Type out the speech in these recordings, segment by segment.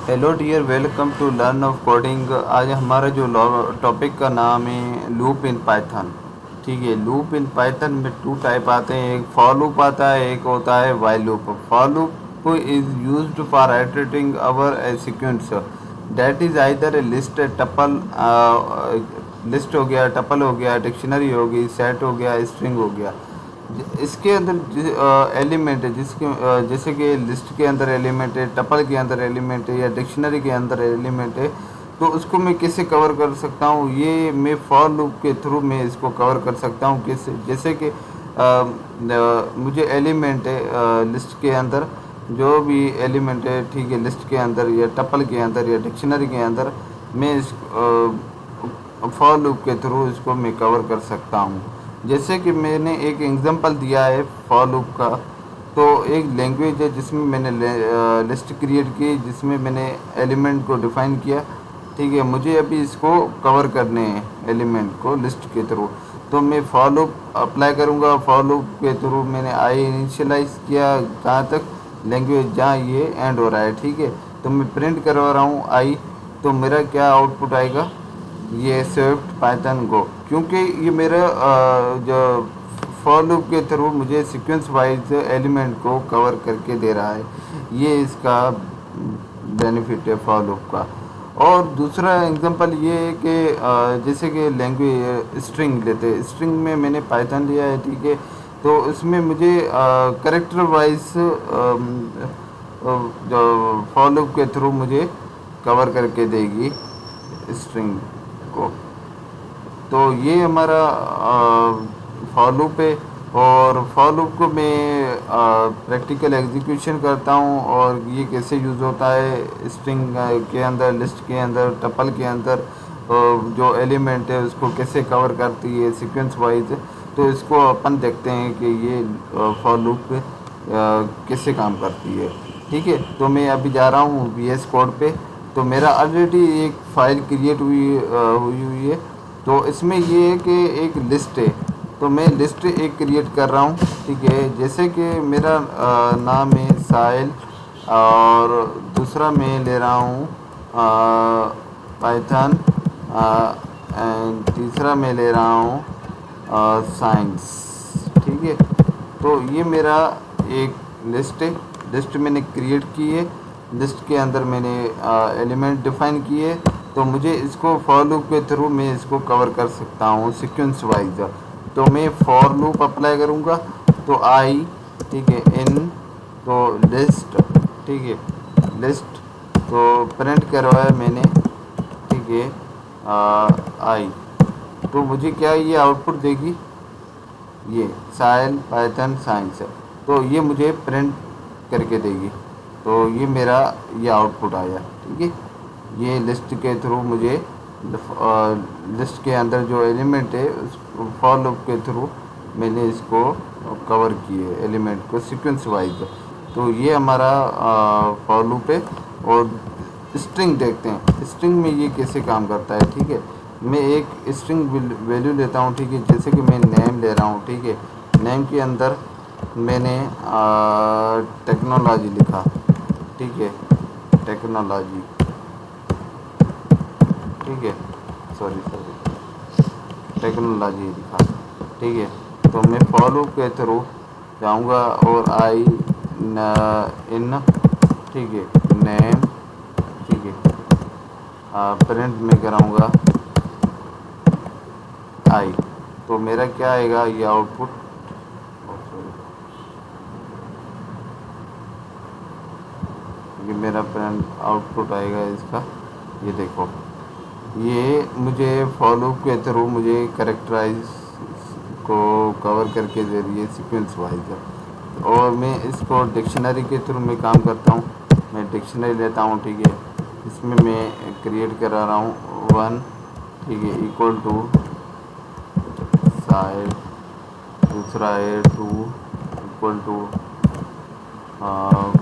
Hello dear, welcome to learn of coding. आज हमारा जो टॉपिक का नाम है लूप इन पाइथन। ठीक है, लूप इन पाइथन में टू टाइप आते हैं, एक फॉर लूप आता है, एक होता है while loop. For loop is used for iterating our A sequence that is either A list, tuple, list हो गया, टपल हो गया, डिक्शनरी हो गई, सेट हो गया, स्ट्रिंग हो गया। इसके अंदर एलिमेंट है जिसके जैसे कि लिस्ट के अंदर एलिमेंट है, टपल के अंदर एलिमेंट है, या डिक्शनरी के अंदर एलिमेंट है, तो उसको मैं कैसे कवर कर सकता हूँ? ये मैं फॉर लूप के थ्रू मैं इसको कवर कर सकता हूँ। कैसे? जैसे कि मुझे एलिमेंट है लिस्ट के अंदर, जो भी एलिमेंट है, ठीक है, लिस्ट के अंदर या टपल के अंदर या डिक्शनरी के अंदर, मैं इस फॉर लूप के थ्रू इसको मैं कवर कर सकता हूँ। जैसे कि मैंने एक एग्जांपल दिया है फॉर लूप का, तो एक लैंग्वेज है जिसमें मैंने लिस्ट क्रिएट की, जिसमें मैंने एलिमेंट को डिफ़ाइन किया। ठीक है, मुझे अभी इसको कवर करने हैं एलिमेंट को लिस्ट के थ्रू, तो मैं फॉर लूप अप्लाई करूँगा। फॉर लूप के थ्रू मैंने आई इनिशियलाइज किया कहाँ तक, लैंग्वेज जहाँ ये एंड हो रहा है। ठीक है, तो मैं प्रिंट करवा रहा हूँ आई, तो मेरा क्या आउटपुट आएगा? ये स्विफ्ट पाइथन गो, क्योंकि ये मेरा जो फॉर लूप के थ्रू मुझे सीक्वेंस वाइज एलिमेंट को कवर करके दे रहा है। ये इसका बेनिफिट है फॉर लूप का। और दूसरा एग्जांपल ये है कि जैसे कि लैंग्वेज स्ट्रिंग लेते हैं, स्ट्रिंग में मैंने पाइथन लिया है। ठीक है, तो इसमें मुझे करेक्टर वाइज जो फॉर लूप के थ्रू मुझे कवर करके देगी स्ट्रिंग को। तो ये हमारा फॉर लूप है, और फॉर लूप को मैं प्रैक्टिकल एग्जीक्यूशन करता हूँ, और ये कैसे यूज़ होता है स्ट्रिंग के अंदर, लिस्ट के अंदर, टपल के अंदर, जो एलिमेंट है उसको कैसे कवर करती है सीक्वेंस वाइज। तो इसको अपन देखते हैं कि ये फॉर लूप कैसे काम करती है। ठीक है, तो मैं अभी जा रहा हूँ VS कोड पे। तो मेरा ऑलरेडी एक फ़ाइल क्रिएट हुई है। तो इसमें ये है कि एक लिस्ट है, तो मैं लिस्ट एक क्रिएट कर रहा हूँ। ठीक है, जैसे कि मेरा नाम है साहिल, और दूसरा मैं ले रहा हूँ पाइथन, एंड तीसरा मैं ले रहा हूँ साइंस। ठीक है, तो ये मेरा एक लिस्ट है, लिस्ट मैंने क्रिएट की है। लिस्ट के अंदर मैंने एलिमेंट डिफ़ाइन किए, तो मुझे इसको फॉर लूप के थ्रू मैं इसको कवर कर सकता हूँ सीक्वेंस वाइज। तो मैं फॉर लूप अप्लाई करूँगा, तो आई, ठीक है, इन, तो लिस्ट, ठीक है, लिस्ट, तो प्रिंट करवाया मैंने। ठीक है, आई, तो मुझे क्या ये आउटपुट देगी? ये साइल पाइथन साइंस है, तो ये मुझे प्रिंट करके देगी। तो ये मेरा ये आउटपुट आया। ठीक है, ये लिस्ट के थ्रू मुझे लिस्ट के अंदर जो एलिमेंट है उस फॉर लूप के थ्रू मैंने इसको कवर किए एलिमेंट को सीक्वेंस वाइज। तो ये हमारा फॉर लूप है। और स्ट्रिंग देखते हैं, स्ट्रिंग में ये कैसे काम करता है। ठीक है, मैं एक स्ट्रिंग वैल्यू लेता हूँ। ठीक है, जैसे कि मैं नेम ले रहा हूँ। ठीक है, नेम के अंदर मैंने टेक्नोलॉजी लिखा। ठीक है, टेक्नोलॉजी, ठीक है, सॉरी टेक्नोलॉजी लिखा। ठीक है, तो मैं फॉर लूप के थ्रू जाऊँगा, और आई इन, ठीक है, नेम, ठीक है, प्रिंट में कराऊँगा आई, तो मेरा क्या आएगा ये आउटपुट? ये मेरा प्रिंट आउटपुट आएगा इसका। ये देखो, ये मुझे फॉर लूप के थ्रू मुझे करेक्टराइज को कवर करके दे रही है सीक्वेंस वाइज। और मैं इसको डिक्शनरी के थ्रू मैं काम करता हूँ। मैं डिक्शनरी लेता हूँ। ठीक है, इसमें मैं क्रिएट करा रहा हूँ 1, ठीक है, इक्वल टू साइड, दूसरा है 2 इक्वल टू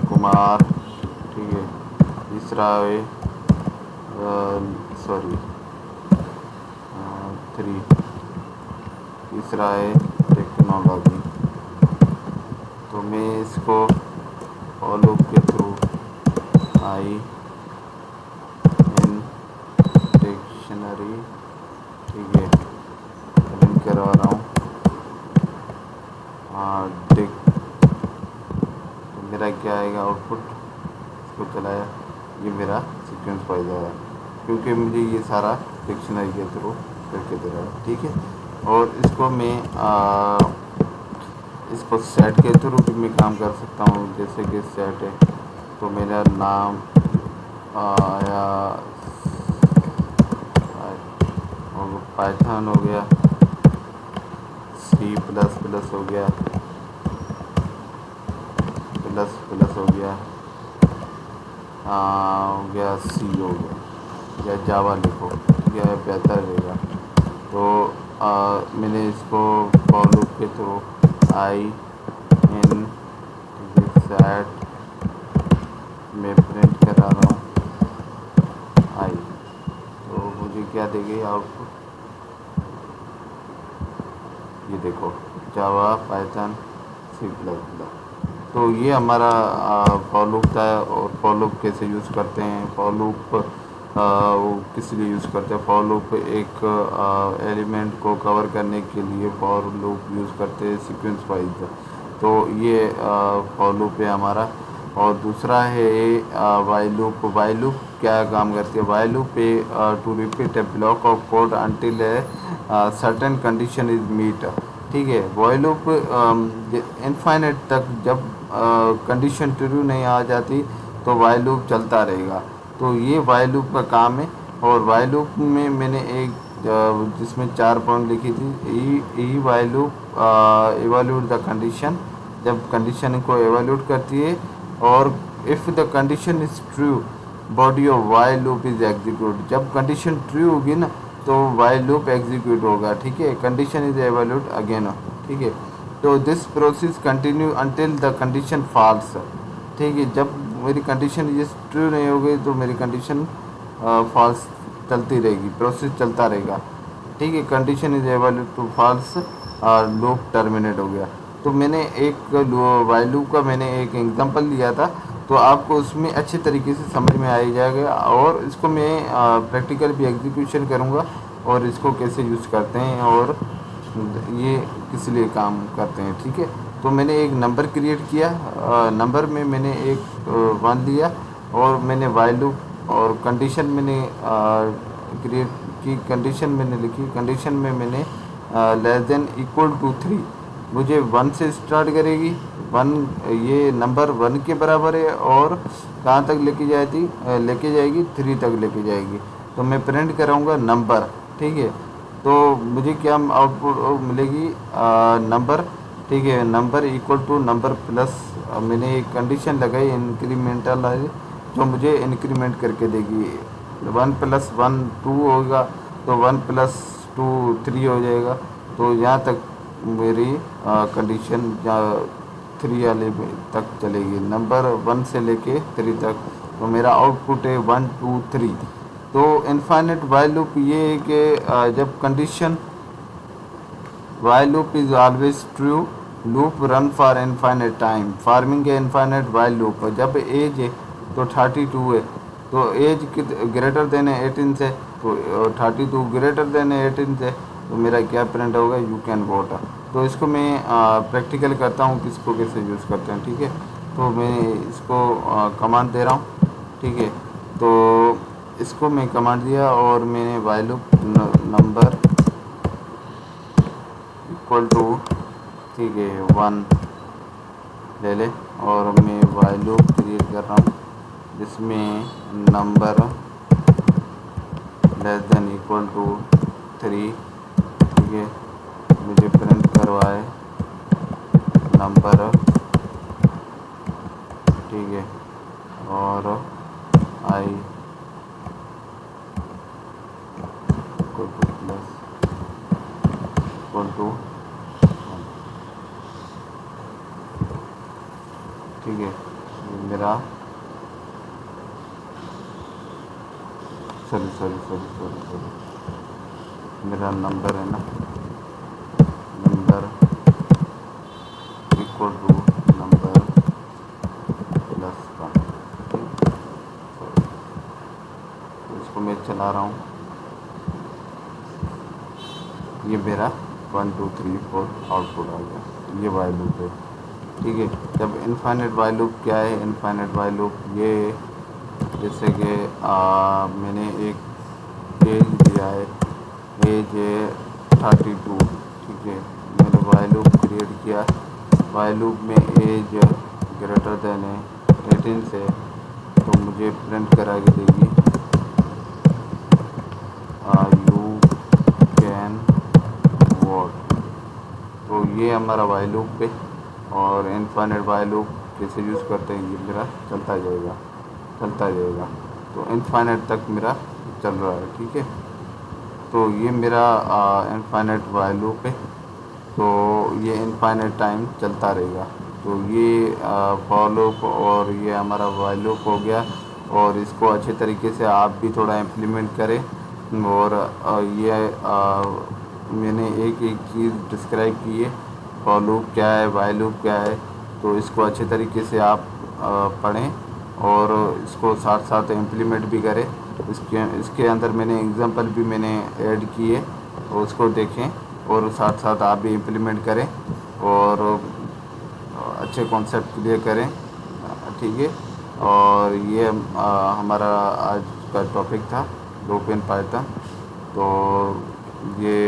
कुमार, ठीक है, तीसरा है सॉरी 3, तीसरा है टेक्नोलॉजी। तो मैं इसको फॉर लूप के थ्रू आई बाइनरी, ठीक है, प्रिंट करवा रहा हूँ। डिक, तो मेरा क्या आएगा आउटपुट, इसको चलाया, ये मेरा सीक्वेंस वाइज आया क्योंकि मुझे ये सारा डिक्शनरी के थ्रू करके दे रहा है, ठीक है। और इसको मैं इसको सेट के थ्रू भी मैं काम कर सकता हूँ, जैसे कि सेट है तो मेरा नाम आया और पाइथन हो गया, सी प्लस प्लस हो गया, प्लस प्लस हो गया, हो गया सी हो गया, या जावा लिखो, यह बेहतर रहेगा। तो मैंने इसको फॉर लूप के थ्रू आई इन सेट में प्रिंट करा रहा हूँ आई, तो मुझे क्या देगी आउटपुट, ये देखो Java Python C plus plus. तो ये हमारा फॉर लूप था। और फॉर लूप कैसे यूज़ करते हैं, फॉर लूप वो किस लिए यूज़ करते हैं, फॉर लूप एक एलिमेंट को कवर करने के लिए फॉर लूप यूज़ करते हैं सीक्वेंस वाइज। तो ये फॉर लूप है हमारा। और दूसरा है वाइल लूप। वाइल लूप क्या काम करती है, while loop to repeat a block of code until a certain condition is meet, ठीक है। वाइल लूप इनफाइनाइट तक जब कंडीशन ट्रू नहीं आ जाती तो वाइल लूप चलता रहेगा। तो ये वाइल लूप का काम है। और वाइल लूप में मैंने एक जिसमें 4 पॉइंट लिखी थी, ई while loop evaluate the condition, जब कंडीशन को एवेल्यूट करती है। और if the condition is true body of while loop is execute, जब कंडीशन ट्रू होगी ना तो वाइल लूप एग्जीक्यूट होगा, ठीक है। कंडीशन इज एवेल्यूट अगेन, ठीक है। तो this process continue until the condition false, ठीक है। जब मेरी कंडीशन ये ट्रू नहीं हो गई तो मेरी कंडीशन फॉल्स चलती रहेगी, प्रोसेस चलता रहेगा, ठीक है। Condition is evaluate to false, loop terminate हो गया। तो मैंने एक वाइल लूप का मैंने एक एग्जांपल लिया था, तो आपको उसमें अच्छे तरीके से समझ में आ ही जाएगा। और इसको मैं प्रैक्टिकल भी एग्जीक्यूशन करूँगा और इसको कैसे यूज़ करते हैं और ये किस लिए काम करते हैं, ठीक है। तो मैंने एक नंबर क्रिएट किया, नंबर में मैंने एक 1 लिया और मैंने वाइल लूप और कंडीशन मैंने क्रिएट की, कंडीशन मैंने लिखी, कंडीशन में मैंने लेस देन इक्वल टू 3, मुझे 1 से स्टार्ट करेगी, 1 ये नंबर 1 के बराबर है और कहाँ तक लेके जाएगी 3 तक लेके जाएगी। तो मैं प्रिंट कराऊंगा नंबर, ठीक है। तो मुझे क्या आउटपुट मिलेगी, नंबर, ठीक है। Number equal to number plus मैंने एक कंडीशन लगाई इंक्रीमेंटल है, जो मुझे इंक्रीमेंट करके देगी। 1 + 1 2 होगा, तो 1 + 2 3 हो जाएगा। तो यहाँ तक मेरी कंडीशन 3 वाले तक चलेगी, नंबर 1 से लेके 3 तक। तो मेरा आउटपुट है 1 2 3। तो इनफाइनाइट वाइल लूप ये है कि जब condition while loop is always true, loop run for infinite time, farming A infinite while loop. जब एज है तो 32 है, तो एज ग्रेटर देन 18 से, तो 32 ग्रेटर देन 18 से, तो मेरा क्या प्रिंट होगा, यू कैन वोट। तो इसको मैं प्रैक्टिकल करता हूँ किसको कैसे यूज़ करते हैं, ठीक है। तो मैं इसको कमांड दे रहा हूँ, ठीक है। तो इसको मैं कमांड दिया और मैंने while loop number equal to, ठीक है, 1 ले ले। और मैं वाइल लूप क्रिएट कर रहा हूँ जिसमें number less than equal to 3, ठीक है। मुझे प्रिंट करवाए नंबर, ठीक है। और I equal to plus equal to 1, ठीक है। मेरा सॉरी मेरा नंबर है ना, number equal to number plus 1, तो इसको मैं चला रहा हूँ, ये मेरा 1 2 3 4 आउटपुट आ गया, ये वाइल लूप है। ठीक है, जब इनफाइनाइट वाइल लूप क्या है, इनफाइनाइट वाइल लूप ये जैसे कि मैंने एक एज दिया है, एज है 32। ठीक है, मैंने वाइल लूप क्रिएट किया, वाइल लूप में एज ग्रेटर देन है 18 से, तो मुझे प्रिंट करा के देगी यू कैन वॉट। तो ये हमारा वाइल लूप है, और इनफाइनाइट वाइल लूप कैसे यूज़ करते हैं, ये मेरा चलता जाएगा चलता जाएगा, तो इनफाइनाइट तक मेरा चल रहा है। ठीक है, तो ये मेरा इनफाइनाइट वाइल लूप है, तो ये इनफाइनाइट टाइम चलता रहेगा। तो ये फॉर लूप और ये हमारा वाइल लूप हो गया, और इसको अच्छे तरीके से आप भी थोड़ा इम्प्लीमेंट करें। और ये मैंने एक एक चीज़ डिस्क्राइब की है, फॉर लूप क्या है, वाइल लूप क्या है, तो इसको अच्छे तरीके से आप पढ़ें और इसको साथ साथ इम्प्लीमेंट भी करें। इसके अंदर मैंने एग्जांपल भी मैंने ऐड किए, तो उसको देखें और साथ साथ आप भी इम्प्लीमेंट करें और अच्छे कॉन्सेप्ट क्लियर करें। ठीक है, और ये हमारा आज का टॉपिक था लूप इन पाइथन। तो ये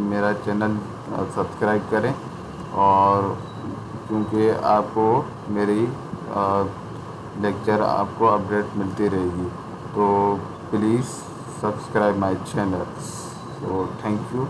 मेरा चैनल सब्सक्राइब करें, और क्योंकि आपको मेरी लेक्चर आपको अपडेट मिलती रहेगी, तो please subscribe my channel. So thank you.